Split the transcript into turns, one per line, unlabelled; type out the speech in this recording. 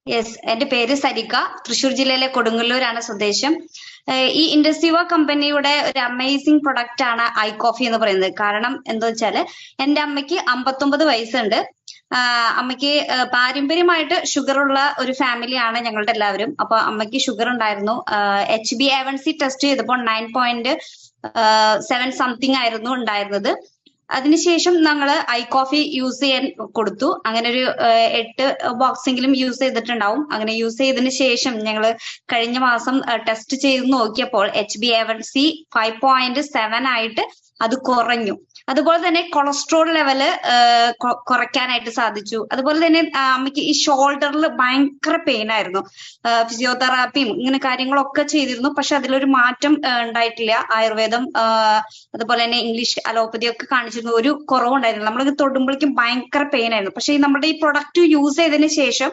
Yes, എന്റെ പേര് സരിക. തൃശ്ശൂർ ജില്ലയിലെ കൊടുങ്ങല്ലൂരാണ് സ്വദേശം. ഈ ഇൻഡസ്ട്രീവ കമ്പനിയുടെ ഒരു അമേസിംഗ് പ്രൊഡക്റ്റ് ആണ് ഐ കോഫി എന്ന് പറയുന്നത്. കാരണം എന്താ വെച്ചാല് എന്റെ അമ്മയ്ക്ക് 59 വയസ്സുണ്ട്. അമ്മയ്ക്ക് പാരമ്പര്യമായിട്ട് ഷുഗർ ഉള്ള ഒരു ഫാമിലിയാണ് ഞങ്ങളുടെ എല്ലാവരും. അപ്പൊ അമ്മയ്ക്ക് ഷുഗർ ഉണ്ടായിരുന്നു. HbA1c ടെസ്റ്റ് ചെയ്തപ്പോൾ 9.7 സംതിങ് ആയിരുന്നു ഉണ്ടായിരുന്നത്. അതിനുശേഷം ഞങ്ങള് ഐ കോഫി യൂസ് ചെയ്യാൻ കൊടുത്തു. അങ്ങനെ ഒരു 8 ബോക്സെങ്കിലും യൂസ് ചെയ്തിട്ടുണ്ടാവും. അങ്ങനെ യൂസ് ചെയ്തതിന് ശേഷം ഞങ്ങള് കഴിഞ്ഞ മാസം ടെസ്റ്റ് ചെയ്ത് നോക്കിയപ്പോൾ HbA1c 5.7 ആയിട്ട് അത് കുറഞ്ഞു. അതുപോലെ തന്നെ കൊളസ്ട്രോൾ ലെവല് കുറയ്ക്കാനായിട്ട് സാധിച്ചു. അതുപോലെ തന്നെ അമ്മയ്ക്ക് ഈ ഷോൾഡറിൽ ഭയങ്കര പെയിൻ ആയിരുന്നു. ഫിസിയോതെറാപ്പിയും ഇങ്ങനെ കാര്യങ്ങളൊക്കെ ചെയ്തിരുന്നു. പക്ഷെ അതിലൊരു മാറ്റം ഉണ്ടായിട്ടില്ല. ആയുർവേദം അതുപോലെ തന്നെ ഇംഗ്ലീഷ് അലോപ്പതി ഒക്കെ കാണിച്ചിരുന്നു. ഒരു കുറവുണ്ടായിരുന്നു. നമ്മളത് തൊടുമ്പോഴേക്കും ഭയങ്കര പെയിൻ ആയിരുന്നു. പക്ഷെ നമ്മുടെ ഈ പ്രൊഡക്റ്റ് യൂസ് ചെയ്തതിന് ശേഷം